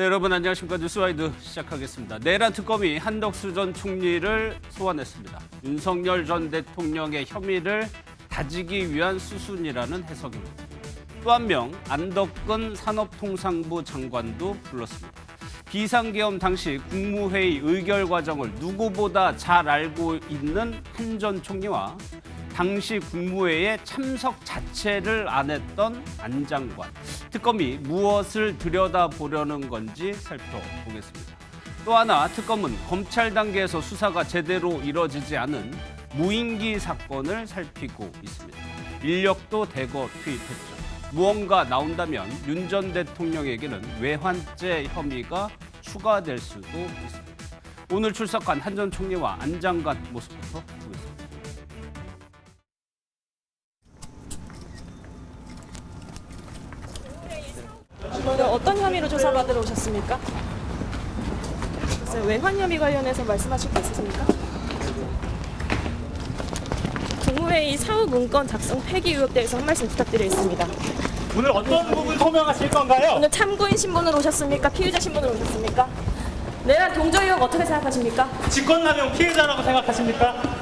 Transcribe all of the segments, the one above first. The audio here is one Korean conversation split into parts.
네, 여러분 안녕하십니까. 뉴스와이드 시작하겠습니다. 내란 특검이 한덕수 전 총리를 소환했습니다. 윤석열 전 대통령의 혐의를 다지기 위한 수순이라는 해석입니다. 또 한 명 안덕근 산업통상부 장관도 불렀습니다. 비상계엄 당시 국무회의 의결 과정을 누구보다 잘 알고 있는 한 전 총리와 당시 국무회의에 참석 자체를 안 했던 안 장관. 특검이 무엇을 들여다보려는 건지 살펴보겠습니다. 또 하나, 특검은 검찰 단계에서 수사가 제대로 이뤄지지 않은 무인기 사건을 살피고 있습니다. 인력도 대거 투입했죠. 무언가 나온다면 윤 전 대통령에게는 외환죄 혐의가 추가될 수도 있습니다. 오늘 출석한 한 전 총리와 안 장관 모습부터 보겠습니다. 오늘 어떤 혐의로 조사받으러 오셨습니까? 글쎄요, 외환 혐의 관련해서 말씀하실 게 있으십니까? 국무회의 사후 문건 작성 폐기 의혹 대해서 한 말씀 부탁드리겠습니다. 오늘 어떤 부분 소명하실 건가요? 오늘 참고인 신분으로 오셨습니까? 피의자 신분으로 오셨습니까? 내란 동조 의혹 어떻게 생각하십니까? 직권남용 피해자라고 생각하십니까?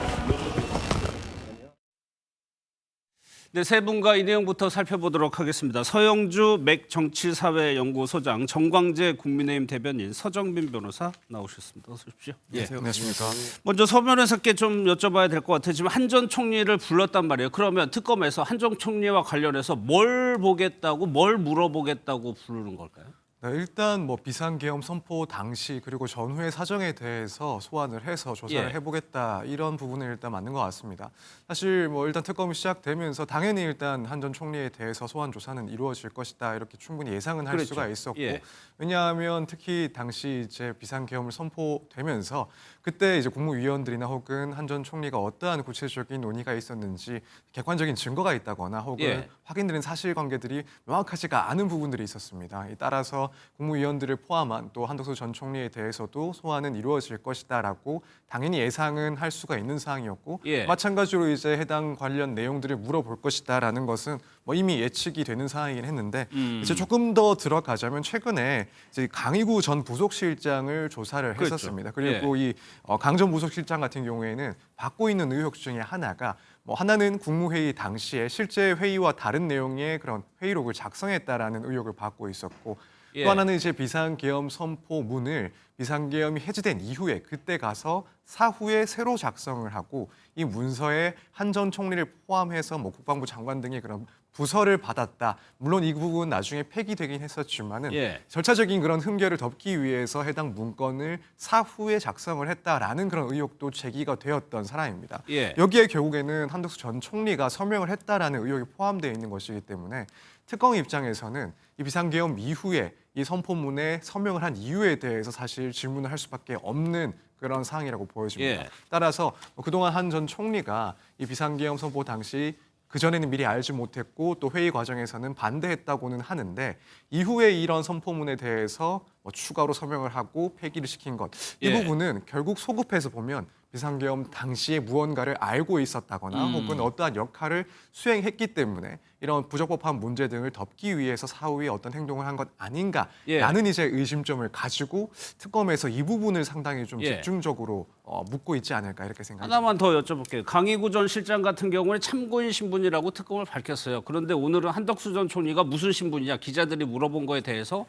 네, 세 분과 이 내용부터 살펴보도록 하겠습니다. 서영주 맥정치사회연구소장, 정광재 국민의힘 대변인, 서정민 변호사 나오셨습니다. 어서 오십시오. 안녕하십니까. 먼저 서변호사께 좀 여쭤봐야 될 것 같아요. 지금 한 전 총리를 불렀단 말이에요. 그러면 특검에서 한 전 총리와 관련해서 뭘 보겠다고, 뭘 물어보겠다고 부르는 걸까요? 네, 일단 비상계엄 선포 당시 그리고 전후의 사정에 대해서 소환을 해서 조사를 해보겠다 이런 부분은 일단 맞는 것 같습니다. 사실 일단 특검이 시작되면서 당연히 일단 한 전 총리에 대해서 소환 조사는 이루어질 것이다 이렇게 충분히 예상은 할 그렇죠. 수가 있었고 예. 왜냐하면 특히 당시 이제 비상계엄을 선포되면서 그때 이제 국무위원들이나 혹은 한 전 총리가 어떠한 구체적인 논의가 있었는지 객관적인 증거가 있다거나 혹은 확인되는 사실관계들이 명확하지가 않은 부분들이 있었습니다. 따라서 국무위원들을 포함한 또 한덕수 전 총리에 대해서도 소환은 이루어질 것이다라고 당연히 예상은 할 수가 있는 사항이었고 마찬가지로 이제 해당 관련 내용들을 물어볼 것이다라는 것은 이미 예측이 되는 사항이긴 했는데 이제 조금 더 들어가자면 최근에 이제 강희구 전 부속실장을 조사를 했었습니다. 그리고 이 강 전 부속실장 같은 경우에는 받고 있는 의혹 중에 하나가 하나는 국무회의 당시에 실제 회의와 다른 내용의 그런 회의록을 작성했다라는 의혹을 받고 있었고 또 하나는 이제 비상계엄 선포문을 비상계엄이 해제된 이후에 그때 가서 사후에 새로 작성을 하고 이 문서에 한 전 총리를 포함해서 국방부 장관 등의 그런 부서를 받았다. 물론 이 부분 나중에 폐기되긴 했었지만은 절차적인 그런 흠결을 덮기 위해서 해당 문건을 사후에 작성을 했다라는 그런 의혹도 제기가 되었던 사람입니다. 여기에 결국에는 한덕수 전 총리가 서명을 했다라는 의혹이 포함되어 있는 것이기 때문에 특검 입장에서는 이 비상계엄 이후에 이 선포문에 서명을 한 이유에 대해서 사실 질문을 할 수밖에 없는 그런 상황이라고 보여집니다. 따라서 그동안 한 전 총리가 이 비상계엄 선포 당시 그전에는 미리 알지 못했고 또 회의 과정에서는 반대했다고는 하는데 이후에 이런 선포문에 대해서 추가로 서명을 하고 폐기를 시킨 것. 이 부분은 결국 소급해서 보면 비상계엄 당시에 무언가를 알고 있었다거나 혹은 어떠한 역할을 수행했기 때문에 이런 부적법한 문제 등을 덮기 위해서 사후에 어떤 행동을 한 것 아닌가라는 이제 의심점을 가지고 특검에서 이 부분을 상당히 좀 집중적으로 묻고 있지 않을까 이렇게 생각합니다. 하나만 더 여쭤볼게요. 강희구 전 실장 같은 경우는 참고인 신분이라고 특검을 밝혔어요. 그런데 오늘은 한덕수 전 총리가 무슨 신분이냐 기자들이 물어본 거에 대해서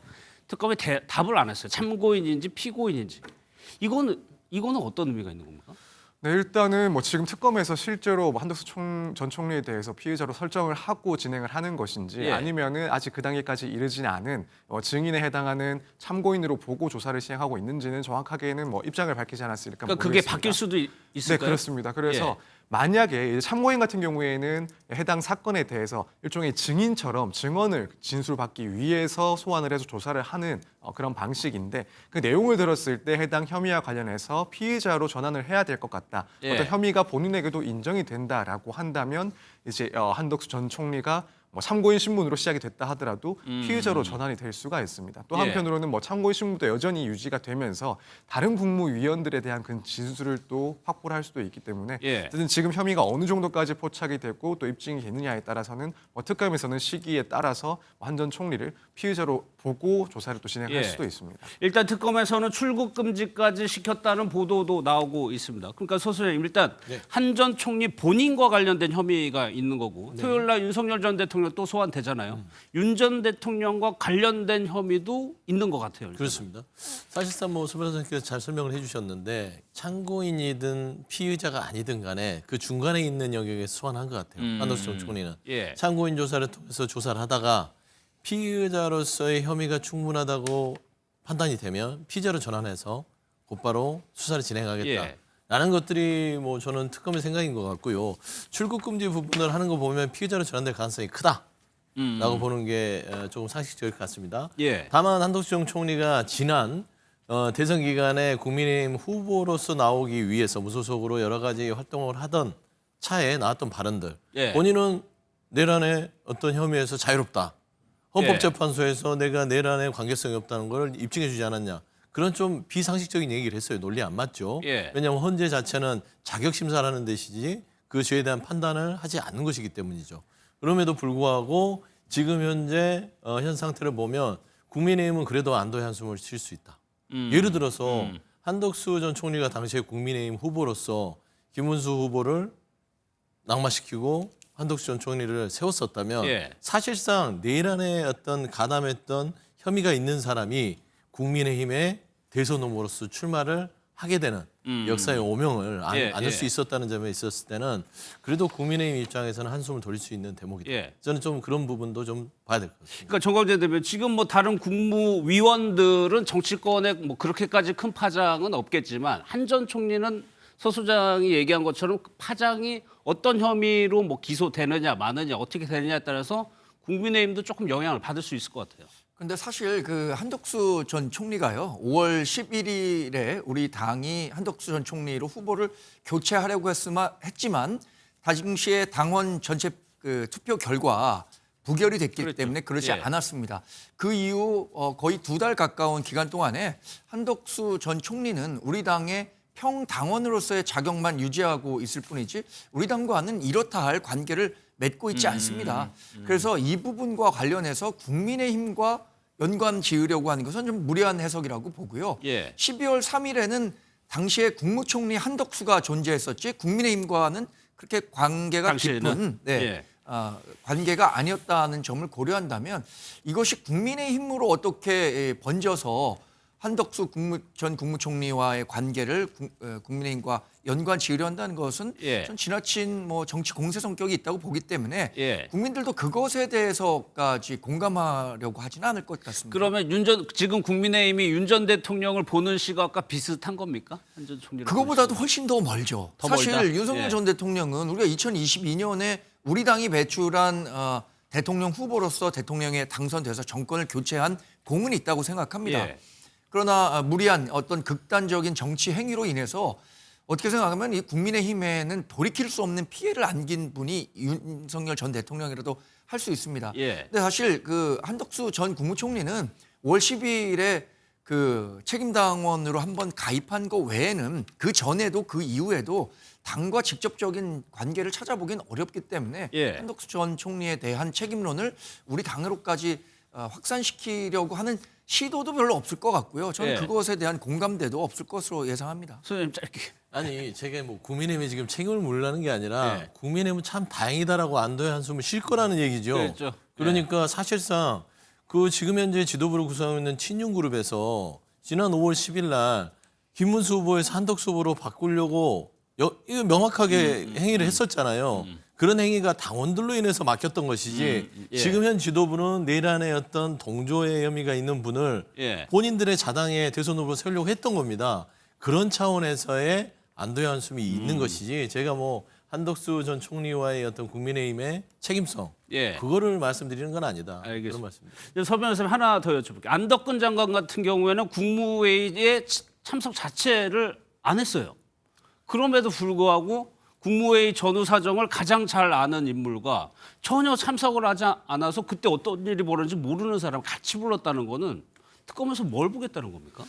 특검이 답을 안 했어요. 참고인인지 피고인인지. 이거는 어떤 의미가 있는 겁니까? 네, 일단은 지금 특검에서 실제로 한덕수 전 총리에 대해서 피의자로 설정을 하고 진행을 하는 것인지 아니면은 아직 그 단계까지 이르지 않은 증인에 해당하는 참고인으로 보고 조사를 시행하고 있는지는 정확하게는 입장을 밝히지 않았을까 그러니까 모르겠습니다. 그게 바뀔 수도 있을까요? 네, 그렇습니다. 그래서 만약에 참고인 같은 경우에는 해당 사건에 대해서 일종의 증인처럼 증언을 진술받기 위해서 소환을 해서 조사를 하는 그런 방식인데 그 내용을 들었을 때 해당 혐의와 관련해서 피의자로 전환을 해야 될 것 같다. 어떤 혐의가 본인에게도 인정이 된다라고 한다면 이제 한덕수 전 총리가 뭐 참고인 신문으로 시작이 됐다 하더라도 피의자로 전환이 될 수가 있습니다. 또 예. 한편으로는 뭐 참고인 신문도 여전히 유지가 되면서 다른 국무위원들에 대한 그 진술을 또 확보를 할 수도 있기 때문에 예. 어쨌든 지금 혐의가 어느 정도까지 포착이 됐고 또 입증이 되느냐에 따라서는 뭐 특검에서는 시기에 따라서 한 전 총리를 피의자로 보고 조사를 또 진행할 예. 수도 있습니다. 일단 특검에서는 출국 금지까지 시켰다는 보도도 나오고 있습니다. 그러니까 소 소장님 일단 한 전 총리 본인과 관련된 혐의가 있는 거고 토요일 날 윤석열 전 대통령 또 소환되잖아요. 윤 전 대통령과 관련된 혐의도 있는 것 같아요. 일단. 그렇습니다. 사실상 뭐 소 변호사님께서 잘 설명을 해주셨는데 참고인이든 피의자가 아니든 간에 그 중간에 있는 영역에서 소환한 것 같아요. 한덕수 전 총리는. 예. 참고인 조사를 통해서 조사를 하다가 피의자로서의 혐의가 충분하다고 판단이 되면 피의자로 전환해서 곧바로 수사를 진행하겠다. 예. 라는 것들이 뭐 저는 특검의 생각인 것 같고요. 출국 금지 부분을 하는 거 보면 피의자로 전환될 가능성이 크다라고 보는 게 조금 상식적일 것 같습니다. 예. 다만 한덕수 전 총리가 지난 대선 기간에 국민의힘 후보로서 나오기 위해서 무소속으로 여러 가지 활동을 하던 차에 나왔던 발언들. 예. 본인은 내란의 어떤 혐의에서 자유롭다. 헌법재판소에서 내가 내란의 관계성이 없다는 걸 입증해 주지 않았냐. 그런 좀 비상식적인 얘기를 했어요. 논리 안 맞죠. 예. 왜냐하면 헌재 자체는 자격 심사라는 데시지 그 죄에 대한 판단을 하지 않는 것이기 때문이죠. 그럼에도 불구하고 지금 현재 현 상태를 보면 국민의힘은 그래도 안도의 한숨을 쉴 수 있다. 예를 들어서 한덕수 전 총리가 당시에 국민의힘 후보로서 김문수 후보를 낙마시키고 한덕수 전 총리를 세웠었다면 예. 사실상 내란에 어떤 가담했던 혐의가 있는 사람이 국민의힘의 대선 후보로서 출마를 하게 되는 역사의 오명을 예, 안을 예. 수 있었다는 점에 있었을 때는 그래도 국민의힘 입장에서는 한숨을 돌릴 수 있는 대목이다. 예. 저는 좀 그런 부분도 좀 봐야 될 것 같습니다. 그러니까 정광재 대표 지금 뭐 다른 국무위원들은 정치권에 뭐 그렇게까지 큰 파장은 없겠지만 한 전 총리는 서 소장이 얘기한 것처럼 그 파장이 어떤 혐의로 뭐 기소되느냐 마느냐 어떻게 되느냐에 따라서 국민의힘도 조금 영향을 받을 수 있을 것 같아요. 근데 사실 그 한덕수 전 총리가요, 5월 11일에 우리 당이 한덕수 전 총리로 후보를 교체하려고 했지만 당시에 당원 전체 그 투표 결과 부결이 됐기 그렇죠. 때문에 그러지 예. 않았습니다. 그 이후 거의 2달 가까운 기간 동안에 한덕수 전 총리는 우리 당의 평당원으로서의 자격만 유지하고 있을 뿐이지 우리 당과는 이렇다 할 관계를 맺고 있지 않습니다. 그래서 이 부분과 관련해서 국민의힘과 연관 지으려고 하는 것은 좀 무리한 해석이라고 보고요. 예. 12월 3일에는 당시에 국무총리 한덕수가 존재했었지 국민의힘과는 그렇게 관계가 당시에는? 깊은 예. 관계가 아니었다는 점을 고려한다면 이것이 국민의힘으로 어떻게 번져서 한덕수 전 국무총리와의 관계를 국민의힘과 연관 지으려 한다는 것은 예. 전 지나친 뭐 정치 공세 성격이 있다고 보기 때문에 예. 국민들도 그것에 대해서까지 공감하려고 하지는 않을 것 같습니다. 그러면 지금 국민의힘이 윤 전 대통령을 보는 시각과 비슷한 겁니까? 한 전 총리를 그거보다도 훨씬 더 멀죠. 더 사실 멀다? 윤석열 예. 전 대통령은 우리가 2022년에 우리 당이 배출한 대통령 후보로서 대통령에 당선돼서 정권을 교체한 공은 있다고 생각합니다. 예. 그러나 무리한 어떤 극단적인 정치 행위로 인해서 어떻게 생각하면 이 국민의힘에는 돌이킬 수 없는 피해를 안긴 분이 윤석열 전 대통령이라도 할 수 있습니다. 예. 근데 사실 그 한덕수 전 국무총리는 5월 10일에 그 책임당원으로 한번 가입한 거 외에는 그 전에도 그 이후에도 당과 직접적인 관계를 찾아보기는 어렵기 때문에 예. 한덕수 전 총리에 대한 책임론을 우리 당으로까지 확산시키려고 하는 시도도 별로 없을 것 같고요. 저는 예. 그것에 대한 공감대도 없을 것으로 예상합니다. 소장님 짧게. 아니 제가 뭐 국민의힘이 지금 책임을 물라는 게 아니라 네. 국민의힘은 참 다행이다라고 안도의 한숨을 쉴 거라는 얘기죠. 그렇죠. 그러니까 사실상 그 지금 현재 지도부를 구성하고 있는 친윤그룹에서 지난 5월 10일 날 김문수 후보에서 한덕수 후보로 바꾸려고 이거 명확하게 행위를 했었잖아요. 그런 행위가 당원들로 인해서 막혔던 것이지 예. 지금 현 지도부는 내란의 어떤 동조의 혐의가 있는 분을 예. 본인들의 자당의 대선 후보로 세우려고 했던 겁니다. 그런 차원에서의 안도의 한숨이 있는 것이지 제가 뭐 한덕수 전 총리와의 어떤 국민의힘의 책임성 예. 그거를 말씀드리는 건 아니다. 알겠습니다. 그런 말씀입니다. 서 변호사님 하나 더 여쭤볼게요. 안덕근 장관 같은 경우에는 국무회의에 참석 자체를 안 했어요. 그럼에도 불구하고 국무회의 전후 사정을 가장 잘 아는 인물과 전혀 참석을 하지 않아서 그때 어떤 일이 벌어졌는지 모르는 사람 같이 불렀다는 거는 특검에서 뭘 보겠다는 겁니까?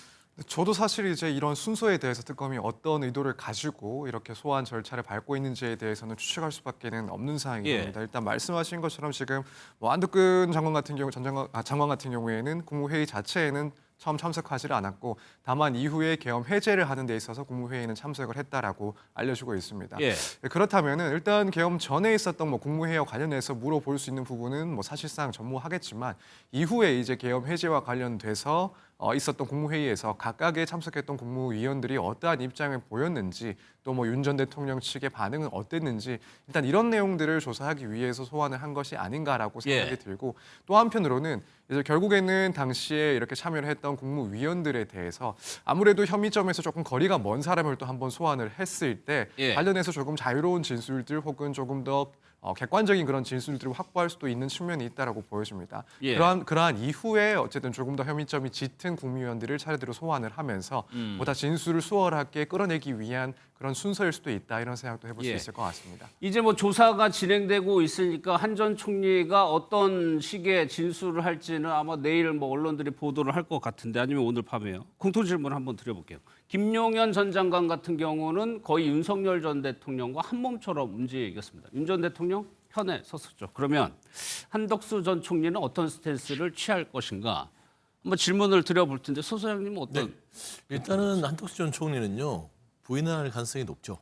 저도 사실 이제 이런 순서에 대해서 특검이 어떤 의도를 가지고 이렇게 소환 절차를 밟고 있는지에 대해서는 추측할 수밖에는 없는 상황입니다. 일단 말씀하신 것처럼 지금 뭐 안덕근 장관 같은 경우 장관 같은 경우에는 국무회의 자체에는 처음 참석하지를 않았고 다만 이후에 계엄 해제를 하는 데 있어서 국무회의는 참석을 했다라고 알려지고 있습니다. 예. 그렇다면은 일단 계엄 전에 있었던 뭐 국무회의와 관련해서 물어볼 수 있는 부분은 뭐 사실상 전무하겠지만 이후에 이제 계엄 해제와 관련돼서 있었던 국무회의에서 각각에 참석했던 국무위원들이 어떠한 입장을 보였는지 또 뭐 윤 전 대통령 측의 반응은 어땠는지 일단 이런 내용들을 조사하기 위해서 소환을 한 것이 아닌가라고 생각이 들고 또 한편으로는 이제 결국에는 당시에 이렇게 참여를 했던 국무위원들에 대해서 아무래도 혐의점에서 조금 거리가 먼 사람을 또 한번 소환을 했을 때 관련해서 조금 자유로운 진술들 혹은 조금 더 객관적인 그런 진술들을 확보할 수도 있는 측면이 있다라고 보여집니다. 그러한 이후에 어쨌든 조금 더 혐의점이 짙은 국무위원들을 차례대로 소환을 하면서 보다 진술을 수월하게 끌어내기 위한 그런 순서일 수도 있다 이런 생각도 해볼 수 있을 것 같습니다. 이제 뭐 조사가 진행되고 있으니까 한 전 총리가 어떤 식의 진술을 할지는 아마 내일 뭐 언론들이 보도를 할 것 같은데 아니면 오늘 밤에요. 공통 질문 한번 드려볼게요. 김용현 전 장관 같은 경우는 거의 윤석열 전 대통령과 한 몸처럼 움직였습니다. 윤 전 대통령 편에 섰었죠. 그러면 한덕수 전 총리는 어떤 스탠스를 취할 것인가? 한번 질문을 드려볼 텐데 소 소장님은 어떤? 일단은 한덕수 전 총리는요 부인할 가능성이 높죠.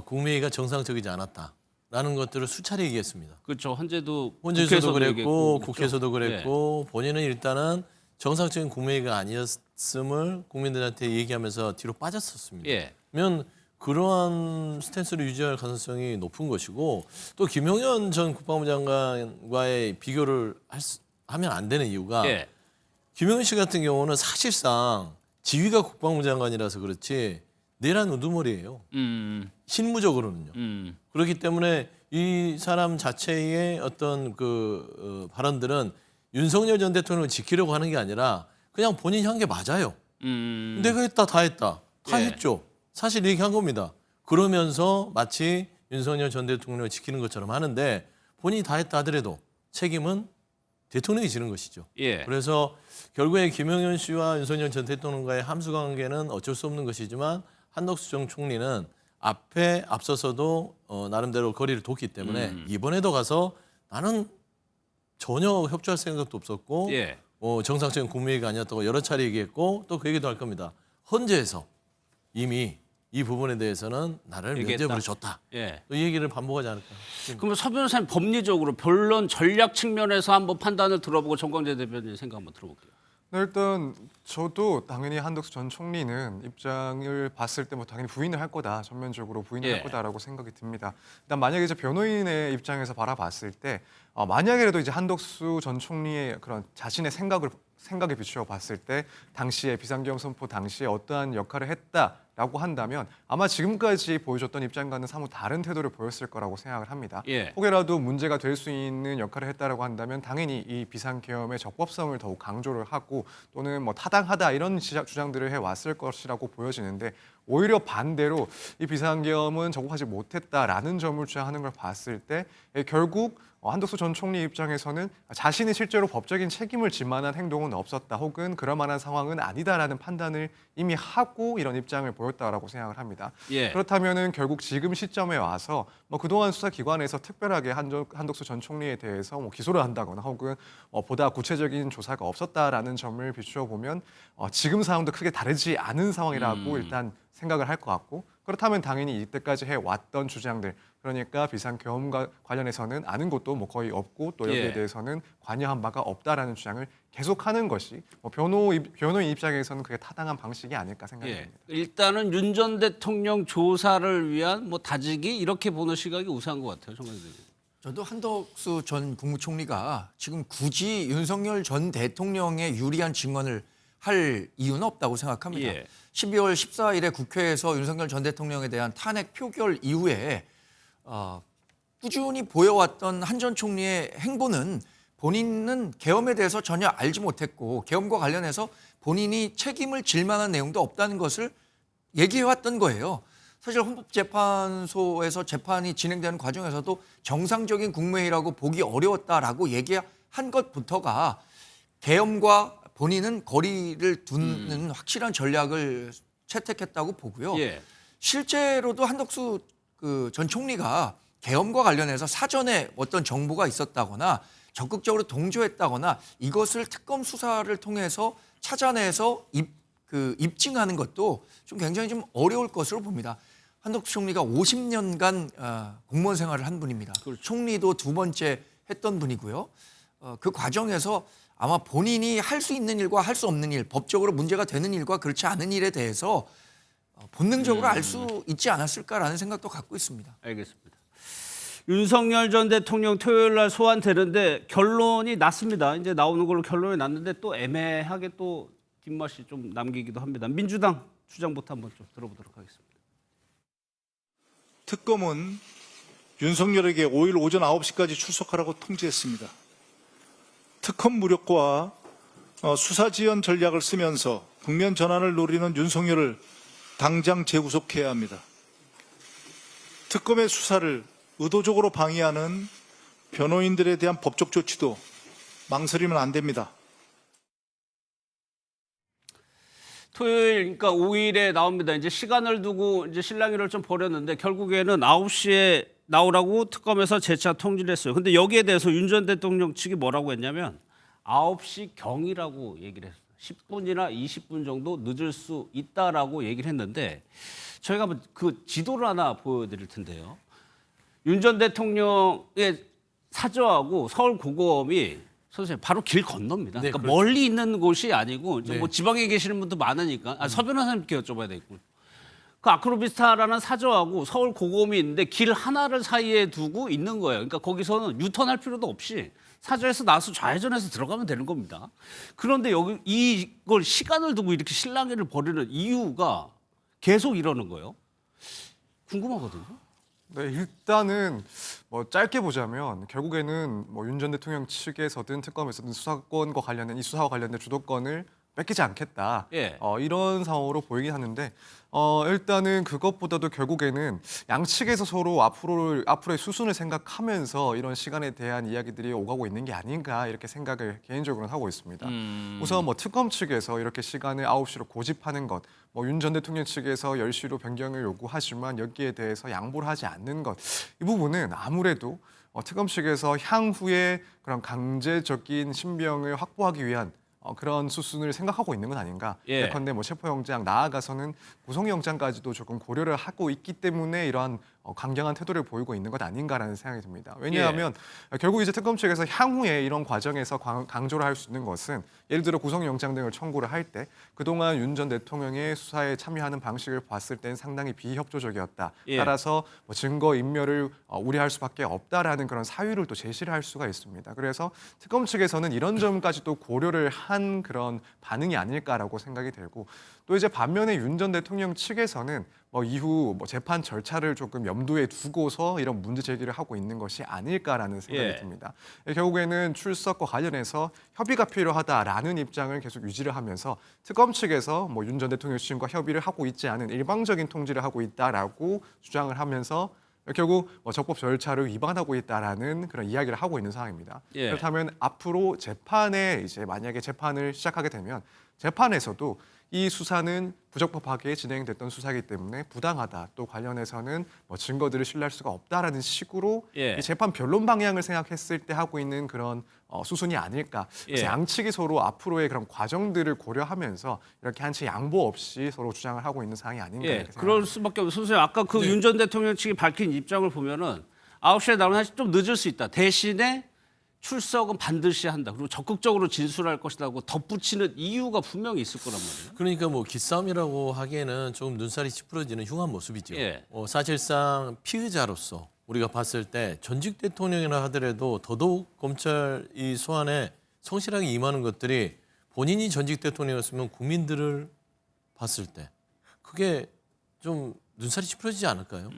국무회의가 정상적이지 않았다라는 것들을 수차례 얘기했습니다. 그렇죠. 헌재도 헌재에서도 그랬고 얘기했고, 국회에서도 그렇죠? 그랬고 본인은 일단은 정상적인 국무회의가 아니었음을 국민들한테 얘기하면서 뒤로 빠졌었습니다. 그러면 그러한 스탠스를 유지할 가능성이 높은 것이고 또 김용현 전 국방부 장관과의 비교를 하면 안 되는 이유가 김용현 씨 같은 경우는 사실상 지위가 국방부 장관이라서 그렇지 내란 우두머리예요. 실무적으로는요. 그렇기 때문에 이 사람 자체의 어떤 발언들은 윤석열 전 대통령을 지키려고 하는 게 아니라 그냥 본인이 한 게 맞아요. 내가 했다 다 했다. 다 했죠. 사실 얘기한 겁니다. 그러면서 마치 윤석열 전 대통령을 지키는 것처럼 하는데 본인이 다 했다 하더라도 책임은 대통령이 지는 것이죠. 그래서 결국에 김용현 씨와 윤석열 전 대통령과의 함수 관계는 어쩔 수 없는 것이지만 한덕수 전 총리는 앞서서도 나름대로 거리를 뒀기 때문에 이번에도 가서 나는 전혀 협조할 생각도 없었고 정상적인 국무회의가 아니었다고 여러 차례 얘기했고 또 그 얘기도 할 겁니다. 헌재에서 이미 이 부분에 대해서는 나를 면죄부를 줬다. 또 이 얘기를 반복하지 않을까. 그러면 서 변호사님 법리적으로 변론 전략 측면에서 한번 판단을 들어보고 정광재 대변인 생각 한번 들어볼게요. 네, 일단 저도 당연히 한덕수 전 총리는 입장을 봤을 때 뭐 당연히 부인을 할 거다, 전면적으로 부인을 할 거다라고 생각이 듭니다. 일단 만약에 이제 변호인의 입장에서 바라봤을 때 만약에라도 이제 한덕수 전 총리의 그런 자신의 생각에 비추어 봤을 때 당시에 비상계엄 선포 당시에 어떠한 역할을 했다라고 한다면 아마 지금까지 보여줬던 입장과는 사뭇 다른 태도를 보였을 거라고 생각을 합니다. 혹여라도 문제가 될 수 있는 역할을 했다라고 한다면 당연히 이 비상계엄의 적법성을 더욱 강조를 하고 또는 뭐 타당하다 이런 주장들을 해왔을 것이라고 보여지는데 오히려 반대로 이 비상계엄은 적법하지 못했다라는 점을 주장하는 걸 봤을 때 결국 한덕수 전 총리 입장에서는 자신이 실제로 법적인 책임을 질 만한 행동은 없었다 혹은 그럴 만한 상황은 아니다라는 판단을 이미 하고 이런 입장을 보였다라고 생각을 합니다. 그렇다면은 결국 지금 시점에 와서 뭐 그동안 수사기관에서 특별하게 한덕수 전 총리에 대해서 뭐 기소를 한다거나 혹은 보다 구체적인 조사가 없었다라는 점을 비추어 보면 지금 상황도 크게 다르지 않은 상황이라고 일단 생각을 할 것 같고 그렇다면 당연히 이때까지 해왔던 주장들 그러니까 비상계엄과 관련해서는 아는 것도 뭐 거의 없고 또 여기에 대해서는 관여한 바가 없다라는 주장을 계속하는 것이 뭐 변호인 입장에서는 그게 타당한 방식이 아닐까 생각이 듭니다. 일단은 윤 전 대통령 조사를 위한 뭐 다지기 이렇게 보는 시각이 우세한 것 같아요. 정광재 대변인. 저도 한덕수 전 국무총리가 지금 굳이 윤석열 전 대통령에 유리한 증언을 할 이유는 없다고 생각합니다. 12월 14일에 국회에서 윤석열 전 대통령에 대한 탄핵 표결 이후에 꾸준히 보여왔던 한 전 총리의 행보는 본인은 계엄에 대해서 전혀 알지 못했고 계엄과 관련해서 본인이 책임을 질 만한 내용도 없다는 것을 얘기해왔던 거예요. 사실 헌법재판소에서 재판이 진행되는 과정에서도 정상적인 국무회의라고 보기 어려웠다라고 얘기한 것부터가 계엄과 본인은 거리를 두는 확실한 전략을 채택했다고 보고요. 예. 실제로도 한덕수 전 총리가 계엄과 관련해서 사전에 어떤 정보가 있었다거나 적극적으로 동조했다거나 이것을 특검 수사를 통해서 찾아내서 입증하는 것도 좀 굉장히 좀 어려울 것으로 봅니다. 한덕수 총리가 50년간 공무원 생활을 한 분입니다. 총리도 2번째 했던 분이고요. 그 과정에서 아마 본인이 할 수 있는 일과 할 수 없는 일, 법적으로 문제가 되는 일과 그렇지 않은 일에 대해서 본능적으로 알 수 있지 않았을까라는 생각도 갖고 있습니다. 알겠습니다. 윤석열 전 대통령 토요일 날 소환되는데 결론이 났습니다. 이제 나오는 걸로 결론이 났는데 또 애매하게 또 뒷맛이 좀 남기기도 합니다. 민주당 주장부터 한번 좀 들어보도록 하겠습니다. 특검은 윤석열에게 5일 오전 9시까지 출석하라고 통지했습니다. 특검 무력과 수사 지연 전략을 쓰면서 국면 전환을 노리는 윤석열을 당장 재구속해야 합니다. 특검의 수사를 의도적으로 방해하는 변호인들에 대한 법적 조치도 망설이면 안 됩니다. 토요일, 그러니까 5일에 나옵니다. 이제 시간을 두고 이제 실랑이를 좀 벌였는데 결국에는 9시에 나오라고 특검에서 재차 통지를 했어요. 근데 여기에 대해서 윤 전 대통령 측이 뭐라고 했냐면 9시 경이라고 얘기를 했어요. 10분이나 20분 정도 늦을 수 있다라고 얘기를 했는데 저희가 한번 그 지도를 하나 보여드릴 텐데요. 윤 전 대통령의 사저하고 서울고검이 선생님 바로 길 건너입니다. 네, 그러니까 그렇죠. 멀리 있는 곳이 아니고 네. 뭐 지방에 계시는 분도 많으니까 서 변호사님께 여쭤봐야 되겠군요. 그 아크로비스타라는 사저하고 서울고검이 있는데 길 하나를 사이에 두고 있는 거예요. 그러니까 거기서는 유턴할 필요도 없이 사저에서 나와서 좌회전해서 들어가면 되는 겁니다. 그런데 여기 이걸 시간을 두고 이렇게 실랑이를 벌이는 이유가 계속 이러는 거예요. 궁금하거든요. 네, 일단은 뭐 짧게 보자면 결국에는 뭐 윤 전 대통령 측에서든 특검에서든 수사권과 관련된 이 수사와 관련된 주도권을 뺏기지 않겠다. 예. 이런 상황으로 보이긴 하는데 일단은 그것보다도 결국에는 양측에서 서로 앞으로의 수순을 생각하면서 이런 시간에 대한 이야기들이 오가고 있는 게 아닌가 이렇게 생각을 개인적으로는 하고 있습니다. 우선 뭐 특검 측에서 이렇게 시간을 9시로 고집하는 것, 뭐 윤 전 대통령 측에서 10시로 변경을 요구하지만 여기에 대해서 양보를 하지 않는 것, 이 부분은 아무래도 특검 측에서 향후에 그런 강제적인 신병을 확보하기 위한 그런 수순을 생각하고 있는 건 아닌가. 예. 예컨대 뭐 체포영장 나아가서는 구속영장까지도 조금 고려를 하고 있기 때문에 이러한 강경한 태도를 보이고 있는 것 아닌가라는 생각이 듭니다. 왜냐하면 결국 이제 특검 측에서 향후에 이런 과정에서 강조를 할 수 있는 것은 예를 들어 구속영장 등을 청구를 할 때 그동안 윤 전 대통령의 수사에 참여하는 방식을 봤을 땐 상당히 비협조적이었다. 예. 따라서 뭐 증거 인멸을 우려할 수밖에 없다라는 그런 사유를 또 제시를 할 수가 있습니다. 그래서 특검 측에서는 이런 점까지 또 고려를 한 그런 반응이 아닐까라고 생각이 들고 또 이제 반면에 윤 전 대통령 측에서는 뭐 이후 뭐 재판 절차를 조금 염두에 두고서 이런 문제 제기를 하고 있는 것이 아닐까라는 생각이 예. 듭니다. 결국에는 출석과 관련해서 협의가 필요하다라는 입장을 계속 유지를 하면서 특검 측에서 뭐 윤 전 대통령 측과 협의를 하고 있지 않은 일방적인 통지를 하고 있다라고 주장을 하면서 결국 적법 절차를 위반하고 있다라는 그런 이야기를 하고 있는 상황입니다. 예. 그렇다면 앞으로 재판에 이제 만약에 재판을 시작하게 되면 재판에서도 이 수사는 부적법하게 진행됐던 수사이기 때문에 부당하다. 또 관련해서는 뭐 증거들을 신뢰할 수가 없다라는 식으로 예. 이 재판 변론 방향을 생각했을 때 하고 있는 그런 수순이 아닐까. 그래서 예. 양측이 서로 앞으로의 그런 과정들을 고려하면서 이렇게 한치 양보 없이 서로 주장을 하고 있는 상황이 아닌가 예, 이렇게 그럴 생각합니다. 수밖에 없어요. 선생님, 아까 그 윤 전 대통령 측이 밝힌 입장을 보면은 9시에 나오면 사실 좀 늦을 수 있다. 대신에 출석은 반드시 한다. 그리고 적극적으로 진술할 것이라고 덧붙이는 이유가 분명히 있을 거란 말이에요. 그러니까 뭐 기싸움이라고 하기에는 조금 눈살이 찌푸러지는 흉한 모습이죠. 예. 사실상 피의자로서 우리가 봤을 때 전직 대통령이라 하더라도 더더욱 검찰 이 소환에 성실하게 임하는 것들이 본인이 전직 대통령이었으면 국민들을 봤을 때 그게 좀 눈살이 찌푸러지지 않을까요?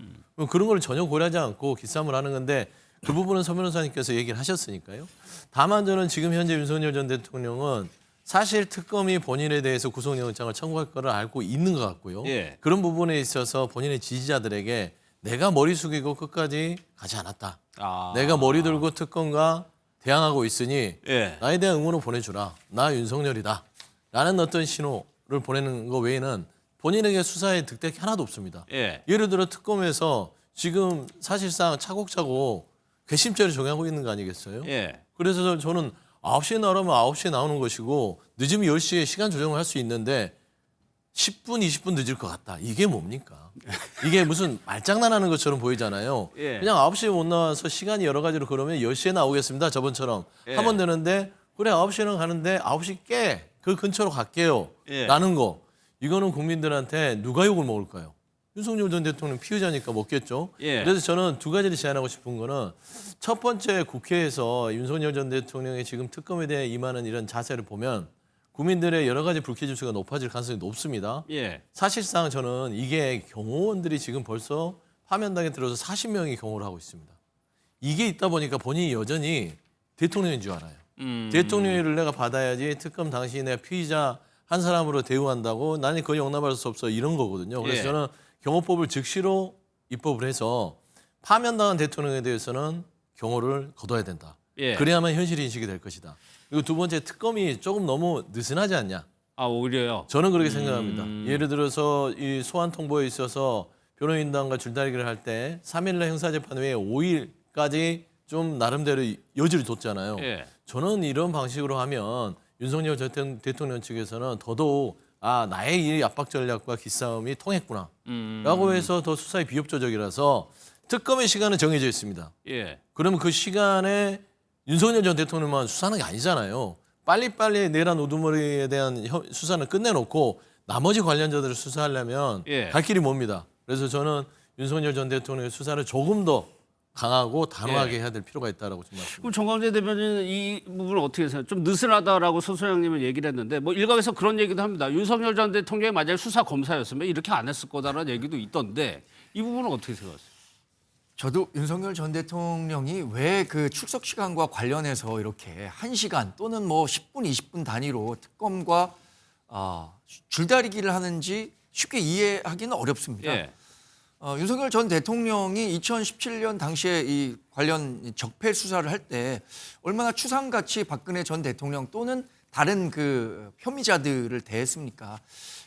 그런 걸 전혀 고려하지 않고 기싸움을 하는 건데 그 부분은 서 변호사님께서 얘기를 하셨으니까요. 다만 저는 지금 현재 윤석열 전 대통령은 사실 특검이 본인에 대해서 구속영장을 청구할 거를 알고 있는 것 같고요. 예. 그런 부분에 있어서 본인의 지지자들에게 내가 머리 숙이고 끝까지 가지 않았다. 아. 내가 머리 들고 특검과 대항하고 있으니 예. 나에 대한 응원을 보내주라. 나 윤석열이다. 라는 어떤 신호를 보내는 것 외에는 본인에게 수사에 득택이 하나도 없습니다. 예. 예를 들어 특검에서 지금 사실상 차곡차곡 괘씸죄를 적용하고 있는 거 아니겠어요? 예. 그래서 저는 9시에 나오면 9시에 나오는 것이고 늦으면 10시에 시간 조정을 할 수 있는데 10분, 20분 늦을 것 같다. 이게 뭡니까? 이게 무슨 말장난하는 것처럼 보이잖아요. 예. 그냥 9시에 못 나와서 시간이 여러 가지로 그러면 10시에 나오겠습니다. 저번처럼 예. 하면 되는데 그래 9시는 가는데 9시 깨. 그 근처로 갈게요. 예. 라는 거. 이거는 국민들한테 누가 욕을 먹을까요? 윤석열 전 대통령 피의자니까 먹겠죠. 예. 그래서 저는 두 가지를 제안하고 싶은 거는 첫 번째 국회에서 윤석열 전 대통령이 지금 특검에 대해 임하는 이런 자세를 보면 국민들의 여러 가지 불쾌 지수가 높아질 가능성이 높습니다. 예. 사실상 저는 이게 경호원들이 지금 벌써 파면당에 들어서 40명이 경호를 하고 있습니다. 이게 있다 보니까 본인이 여전히 대통령인 줄 알아요. 대통령의 윤례가 받아야지 특검 당시 내가 피의자 한 사람으로 대우한다고 나는 그거 용납할 수 없어 이런 거거든요. 그래서 예. 저는 경호법을 즉시로 입법을 해서 파면당한 대통령에 대해서는 경호를 거둬야 된다. 예. 그래야만 현실 인식이 될 것이다. 그리고 두 번째 특검이 조금 너무 느슨하지 않냐. 아, 오히려요. 저는 그렇게 생각합니다. 예를 들어서 이 소환 통보에 있어서 변호인단과 줄다리기를 할 때 3일날 형사재판 후에 5일까지 좀 나름대로 여지를 뒀잖아요. 예. 저는 이런 방식으로 하면 윤석열 대통령 측에서는 더더욱 아 나의 이 압박 전략과 기싸움이 통했구나 라고 해서 더 수사에 비협조적이라서 특검의 시간은 정해져 있습니다. 예. 그러면 그 시간에 윤석열 전 대통령만 수사하는 게 아니잖아요. 빨리빨리 내란 우두머리에 대한 수사는 끝내놓고 나머지 관련자들을 수사하려면 예. 갈 길이 멉니다. 그래서 저는 윤석열 전 대통령의 수사를 조금 더 강하고 단호하게 해야 될 필요가 있다라고 생각합니다. 그럼 정광재 대변인은 이 부분을 어떻게 생각해요? 좀 느슨하다라고 소 소장님은 얘기를 했는데 뭐 일각에서 그런 얘기도 합니다. 윤석열 전 대통령이 만약에 수사 검사였으면 이렇게 안 했을 거다라는 얘기도 있던데 이 부분은 어떻게 생각하세요? 저도 윤석열 전 대통령이 왜 그 출석 시간과 관련해서 이렇게 1시간 또는 뭐 10분, 20분 단위로 특검과 줄다리기를 하는지 쉽게 이해하기는 어렵습니다. 예. 윤석열 전 대통령이 2017년 당시에 이 관련 적폐 수사를 할 때 얼마나 추상같이 박근혜 전 대통령 또는 다른 그 혐의자들을 대했습니까?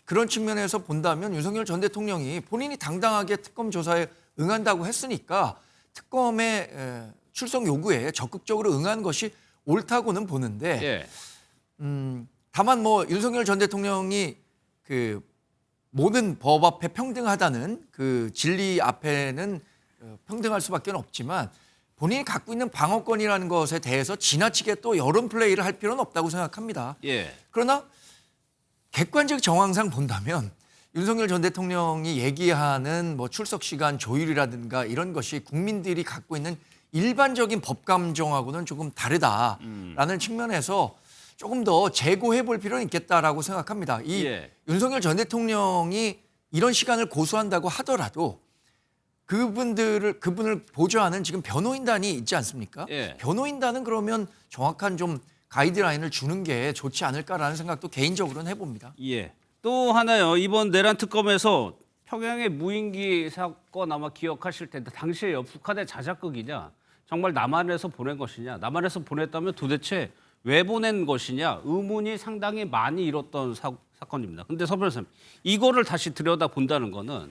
그런 측면에서 본다면 윤석열 전 대통령이 본인이 당당하게 특검 조사에 응한다고 했으니까 특검의 출석 요구에 적극적으로 응한 것이 옳다고는 보는데 예. 다만 뭐 윤석열 전 대통령이 그 모든 법 앞에 평등하다는 그 진리 앞에는 평등할 수밖에 없지만 본인이 갖고 있는 방어권이라는 것에 대해서 지나치게 또 여론 플레이를 할 필요는 없다고 생각합니다. 예. 그러나 객관적 정황상 본다면 윤석열 전 대통령이 얘기하는 뭐 출석 시간 조율이라든가 이런 것이 국민들이 갖고 있는 일반적인 법 감정하고는 조금 다르다라는 측면에서 조금 더 재고해 볼 필요는 있겠다라고 생각합니다. 이 예. 윤석열 전 대통령이 이런 시간을 고수한다고 하더라도 그분을 보좌하는 지금 변호인단이 있지 않습니까? 예. 변호인단은 그러면 정확한 좀 가이드라인을 주는 게 좋지 않을까라는 생각도 개인적으로는 해봅니다. 예. 또 하나요. 이번 내란 특검에서 평양의 무인기 사건 아마 기억하실 텐데 당시에 북한의 자작극이냐 정말 남한에서 보낸 것이냐 남한에서 보냈다면 도대체 왜 보낸 것이냐 의문이 상당히 많이 일었던 사건입니다. 근데 서 변호사님 이거를 다시 들여다 본다는 거는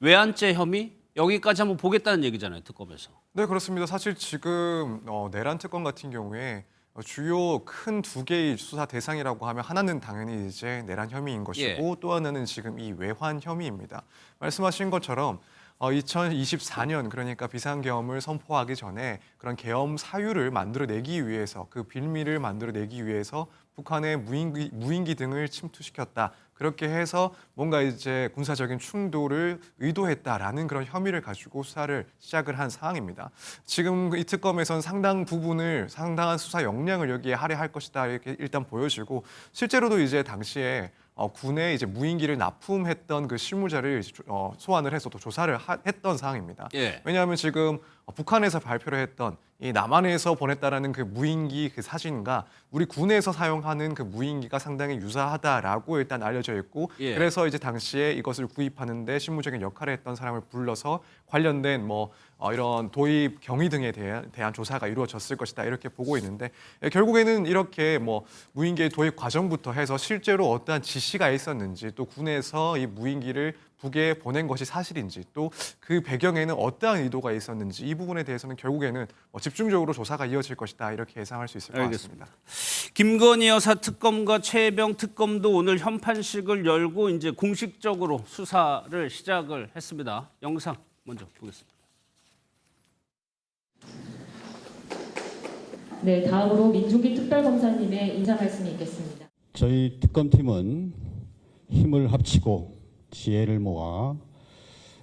외환죄 혐의 여기까지 한번 보겠다는 얘기잖아요. 특검에서. 네, 그렇습니다. 사실 지금 내란 특검 같은 경우에 주요 큰 두 개의 수사 대상이라고 하면 하나는 당연히 이제 내란 혐의인 것이고 또 하나는 지금 이 외환 혐의입니다. 말씀하신 것처럼 2024년 그러니까 비상계엄을 선포하기 전에 그런 계엄 사유를 만들어내기 위해서 그 빌미를 만들어내기 위해서 북한의 무인기 등을 침투시켰다. 그렇게 해서 뭔가 이제 군사적인 충돌을 의도했다라는 그런 혐의를 가지고 수사를 시작을 한 상황입니다. 지금 이 특검에선 상당한 수사 역량을 여기에 할애할 것이다 이렇게 일단 보여지고 실제로도 이제 당시에 군에 이제 무인기를 납품했던 그 실무자를 소환을 해서 또 조사를 했던 상황입니다. 예. 왜냐하면 지금 북한에서 발표를 했던 이 남한에서 보냈다라는 그 무인기 그 사진과 우리 군에서 사용하는 그 무인기가 상당히 유사하다라고 일단 알려져 있고 예. 그래서 이제 당시에 이것을 구입하는데 실무적인 역할을 했던 사람을 불러서 관련된 뭐 이런 도입 경위 등에 대한 조사가 이루어졌을 것이다 이렇게 보고 있는데 결국에는 이렇게 뭐 무인기의 도입 과정부터 해서 실제로 어떠한 지시가 있었는지 또 군에서 이 무인기를 북에 보낸 것이 사실인지 또 그 배경에는 어떠한 의도가 있었는지 이 부분에 대해서는 결국에는 집중적으로 조사가 이어질 것이다 이렇게 예상할 수 있을 것 알겠습니다. 같습니다. 김건희 여사 특검과 최혜병 특검도 오늘 현판식을 열고 이제 공식적으로 수사를 시작을 했습니다. 영상 먼저 보겠습니다. 네, 다음으로 민중기 특별검사님의 인사 말씀이 있겠습니다. 저희 특검팀은 힘을 합치고 지혜를 모아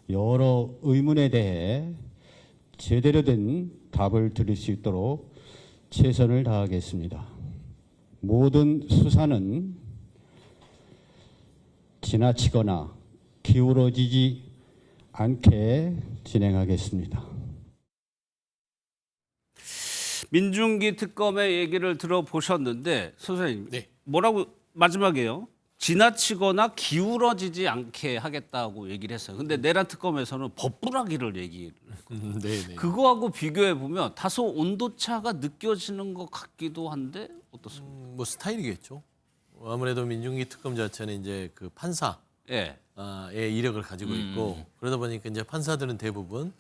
여러 의문에 대해 제대로 된 답을 드릴 수 있도록 최선을 다하겠습니다. 모든 수사는 지나치거나 기울어지지 않게 진행하겠습니다. 민중기 특검의 얘기를 들어보셨는데 선생님 네. 뭐라고 마지막에요? 지나치거나 기울어지지 않게 하겠다고 얘기를 했어요. 근데 내란 특검에서는 법부라기를 얘기를 했거든요. 네. 그거하고 비교해 보면 다소 온도차가 느껴지는 것 같기도 한데 어떻습니까? 뭐 스타일이겠죠. 아무래도 민중기 특검 자체는 이제 그 판사의 예. 이력을 가지고 있고 그러다 보니까 이제 판사들은 대부분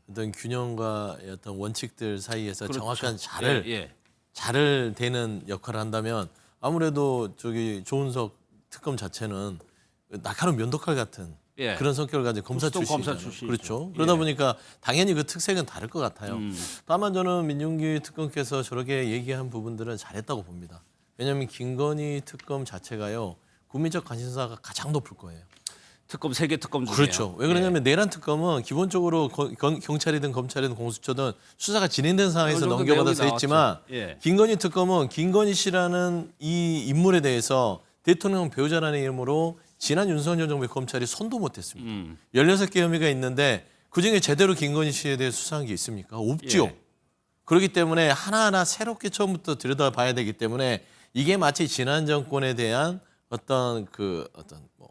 어떤 균형과 어떤 원칙들 사이에서 그렇죠. 정확한 예. 잘을 되는 역할을 한다면 아무래도 저기 조은석 특검 자체는 날카로운 면도칼 같은 예. 그런 성격을 가진 검사 보통 검사 출신이잖아요. 출신이죠. 그렇죠. 그러다 예. 보니까 당연히 그 특색은 다를 것 같아요. 다만 저는 민중기 특검께서 저렇게 얘기한 부분들은 잘했다고 봅니다. 왜냐하면 김건희 특검 자체가요. 국민적 관심사가 가장 높을 거예요. 특검 3개 특검 중에 그렇죠. 왜 그러냐면 내란 특검은 기본적으로 경찰이든 검찰이든 공수처든 수사가 진행된 상황에서 어느 정도 넘겨받아서 내용이 했지만 나왔죠. 예. 김건희 특검은 김건희 씨라는 이 인물에 대해서 대통령 배우자라는 이름으로 지난 윤석열 정부의 검찰이 손도 못했습니다. 16개 혐의가 있는데 그중에 제대로 김건희 씨에 대해 수사한 게 있습니까? 없지요. 예. 그렇기 때문에 하나하나 새롭게 처음부터 들여다봐야 되기 때문에 이게 마치 지난 정권에 대한 어떤 뭐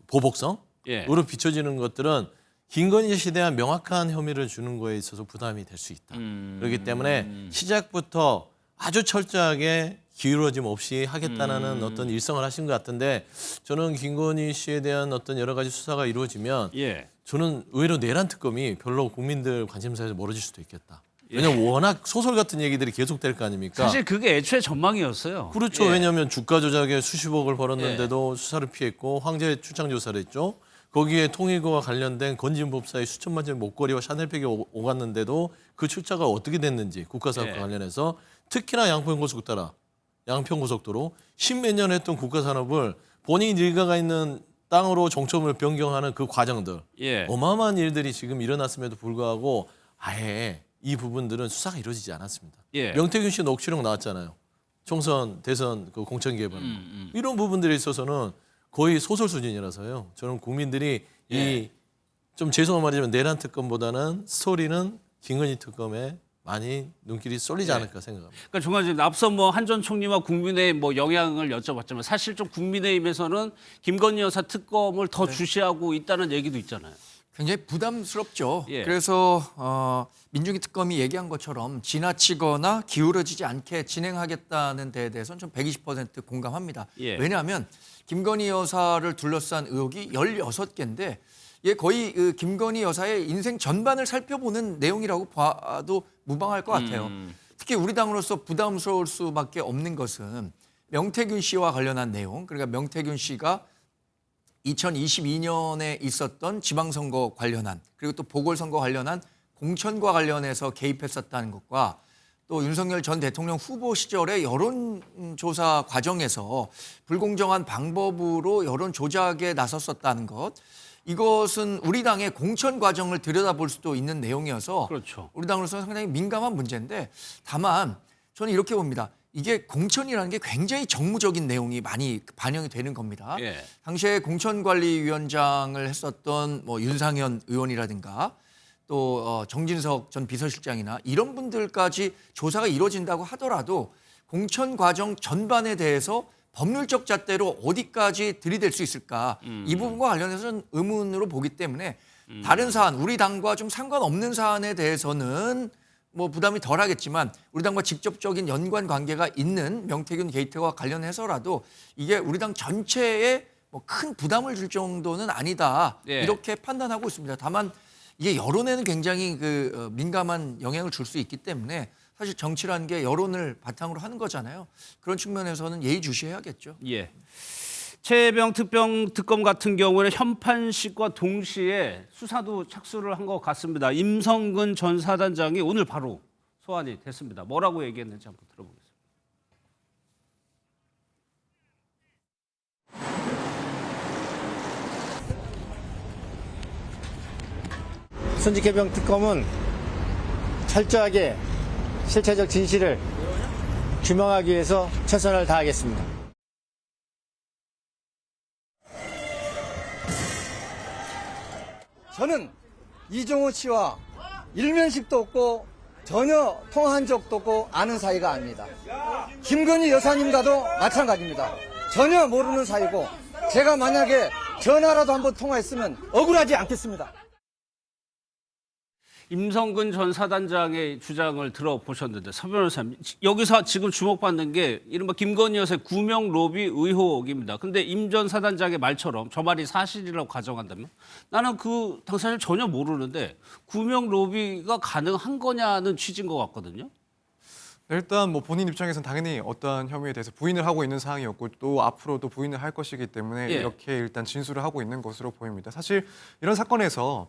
보복성으로 예. 비춰지는 것들은 김건희 씨에 대한 명확한 혐의를 주는 거에 있어서 부담이 될 수 있다. 그렇기 때문에 시작부터 아주 철저하게 기울어짐 없이 하겠다는 어떤 일성을 하신 것 같은데 저는 김건희 씨에 대한 어떤 여러 가지 수사가 이루어지면 예. 저는 의외로 내란 특검이 별로 국민들 관심사에서 멀어질 수도 있겠다. 왜냐하면 워낙 소설 같은 얘기들이 계속될 거 아닙니까? 사실 그게 애초에 전망이었어요. 그렇죠. 예. 왜냐하면 주가 조작에 수십억을 벌었는데도 수사를 피했고 황제 출장 조사를 했죠. 거기에 통일교와 관련된 건진법사의 수천만 짜리 목걸이와 샤넬백이 오갔는데도 그 출자가 어떻게 됐는지 국가사업과 예. 관련해서 특히나 양평고속도로 십몇 년 했던 국가산업을 본인 일가가 있는 땅으로 종점을 변경하는 그 과정들 예. 어마어마한 일들이 지금 일어났음에도 불구하고 아예 이 부분들은 수사가 이루어지지 않았습니다. 예. 명태균 씨 녹취록 나왔잖아요. 총선, 대선 그 공천 개발 이런 부분들에 있어서는 거의 소설 수준이라서요. 저는 국민들이 이 좀 죄송한 말이지만 내란 특검보다는 스토리는 김건희 특검에 많이 눈길이 쏠리지 않을까 생각합니다. 그러니까 중간에 앞서 뭐 한 전 총리와 국민의힘 뭐 영향을 여쭤봤지만 사실 좀 국민의힘에서는 김건희 여사 특검을 더 주시하고 있다는 얘기도 있잖아요. 굉장히 부담스럽죠. 예. 그래서 민중기 특검이 얘기한 것처럼 지나치거나 기울어지지 않게 진행하겠다는 데에 대해서는 좀 120% 공감합니다. 예. 왜냐하면 김건희 여사를 둘러싼 의혹이 16개인데 이게 거의 그 김건희 여사의 인생 전반을 살펴보는 내용이라고 봐도 무방할 것 같아요. 특히 우리 당으로서 부담스러울 수밖에 없는 것은 명태균 씨와 관련한 내용. 그러니까 명태균 씨가 2022년에 있었던 지방선거 관련한 그리고 또 보궐선거 관련한 공천과 관련해서 개입했었다는 것과 또 윤석열 전 대통령 후보 시절의 여론조사 과정에서 불공정한 방법으로 여론 조작에 나섰었다는 것. 이것은 우리 당의 공천 과정을 들여다볼 수도 있는 내용이어서 그렇죠. 우리 당으로서는 상당히 민감한 문제인데 다만 저는 이렇게 봅니다. 이게 공천이라는 게 굉장히 정무적인 내용이 많이 반영이 되는 겁니다. 예. 당시에 공천관리위원장을 했었던 뭐 윤상현 의원이라든가 또 정진석 전 비서실장이나 이런 분들까지 조사가 이루어진다고 하더라도 공천 과정 전반에 대해서 법률적 잣대로 어디까지 들이댈 수 있을까? 이 부분과 관련해서는 의문으로 보기 때문에 다른 사안, 우리 당과 좀 상관없는 사안에 대해서는 뭐 부담이 덜하겠지만 우리 당과 직접적인 연관 관계가 있는 명태균 게이트와 관련해서라도 이게 우리 당 전체에 뭐 큰 부담을 줄 정도는 아니다. 예. 이렇게 판단하고 있습니다. 다만 이게 여론에는 굉장히 민감한 영향을 줄 수 있기 때문에 사실 정치라는 게 여론을 바탕으로 하는 거잖아요. 그런 측면에서는 예의주시해야겠죠. 예. 최혜병 특검 같은 경우에는 현판식과 동시에 수사도 착수를 한 것 같습니다. 임성근 전 사단장이 오늘 바로 소환이 됐습니다. 뭐라고 얘기했는지 한번 들어보겠습니다. 손직해병 특검은 철저하게 실체적 진실을 규명하기 위해서 최선을 다하겠습니다. 저는 이종호 씨와 일면식도 없고 전혀 통화한 적도 없고 아는 사이가 아닙니다. 김건희 여사님과도 마찬가지입니다. 전혀 모르는 사이고 제가 만약에 전화라도 한번 통화했으면 억울하지 않겠습니다. 임성근 전 사단장의 주장을 들어보셨는데 서 변호사님, 여기서 지금 주목받는 게 이른바 김건희 여사의 구명 로비 의혹입니다. 근데 임 전 사단장의 말처럼 저 말이 사실이라고 가정한다면 나는 그 당사자를 전혀 모르는데 구명 로비가 가능한 거냐는 취지인 것 같거든요. 일단 뭐 본인 입장에서는 당연히 어떠한 혐의에 대해서 부인을 하고 있는 사항이었고 또 앞으로도 부인을 할 것이기 때문에 예. 이렇게 일단 진술을 하고 있는 것으로 보입니다. 사실 이런 사건에서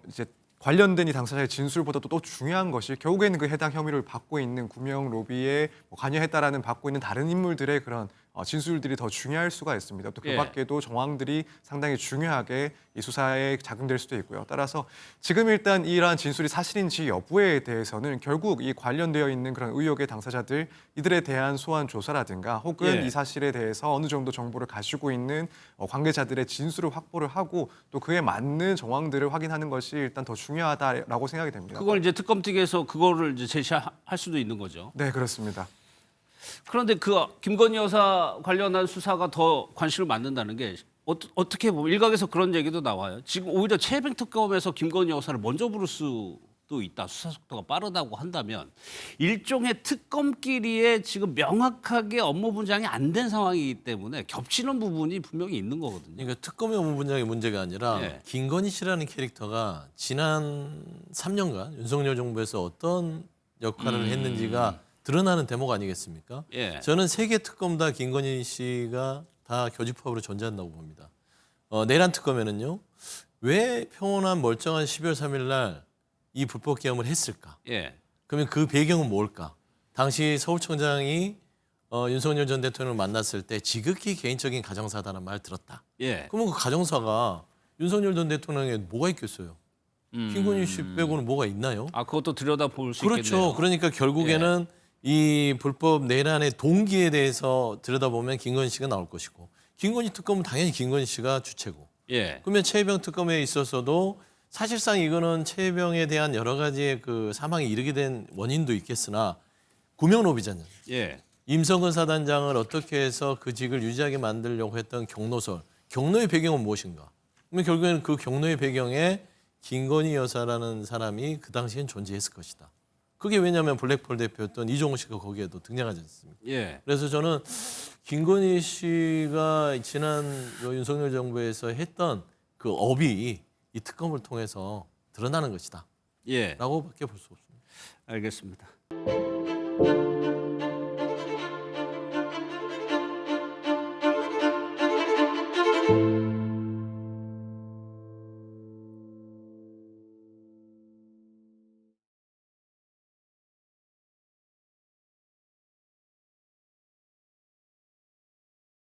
이제 관련된 이 당사자의 진술보다도 또 중요한 것이 결국에는 그 해당 혐의를 받고 있는 구명 로비에 관여했다라는 받고 있는 다른 인물들의 그런 진술들이 더 중요할 수가 있습니다. 또 그 예. 밖에도 정황들이 상당히 중요하게 이 수사에 작용될 수도 있고요. 따라서 지금 일단 이러한 진술이 사실인지 여부에 대해서는 결국 이 관련되어 있는 그런 의혹의 당사자들 이들에 대한 소환 조사라든가 혹은 예. 이 사실에 대해서 어느 정도 정보를 가지고 있는 관계자들의 진술을 확보를 하고 또 그에 맞는 정황들을 확인하는 것이 일단 더 중요하다라고 생각이 됩니다. 그걸 이제 특검팀에서 그거를 이제 제시할 수도 있는 거죠. 네, 그렇습니다. 그런데 그 김건희 여사 관련한 수사가 더 관심을 받는다는 게 어떻게 보면 일각에서 그런 얘기도 나와요. 지금 오히려 최혜병 특검에서 김건희 여사를 먼저 부를 수도 있다. 수사 속도가 빠르다고 한다면 일종의 특검끼리의 지금 명확하게 업무 분장이 안 된 상황이기 때문에 겹치는 부분이 분명히 있는 거거든요. 그러니까 특검의 업무 분장의 문제가 아니라 예. 김건희 씨라는 캐릭터가 지난 3년간 윤석열 정부에서 어떤 역할을 했는지가 드러나는 대목 아니겠습니까? 예. 저는 세 개 특검 다 김건희 씨가 다 교집합으로 존재한다고 봅니다. 내란 특검에는요. 왜 평온한 멀쩡한 12월 3일 날 이 불법 계엄을 했을까? 예. 그러면 그 배경은 뭘까? 당시 서울청장이 윤석열 전 대통령을 만났을 때 지극히 개인적인 가정사다라는 말 들었다. 예. 그러면 그 가정사가 윤석열 전 대통령에 뭐가 있겠어요? 김건희 씨 빼고는 뭐가 있나요? 아, 그것도 들여다볼 수 그렇죠. 있겠네요. 그러니까 결국에는 이 불법 내란의 동기에 대해서 들여다보면 김건희 씨가 나올 것이고 김건희 특검은 당연히 김건희 씨가 주체고 예. 그러면 최혜병 특검에 있어서도 사실상 이거는 최혜병에 대한 여러 가지의 그 사망에 이르게 된 원인도 있겠으나 구명 로비잖아요. 예. 임성근 사단장을 어떻게 해서 그 직을 유지하게 만들려고 했던 경로설, 경로의 배경은 무엇인가? 그러면 결국에는 그 경로의 배경에 김건희 여사라는 사람이 그 당시엔 존재했을 것이다. 그게 왜냐하면 블랙펄 대표였던 이종호 씨가 거기에도 등장하지 않습니까? 예. 그래서 저는 김건희 씨가 지난 윤석열 정부에서 했던 그 업이 이 특검을 통해서 드러나는 것이다. 예. 라고밖에 볼 수 없습니다. 알겠습니다.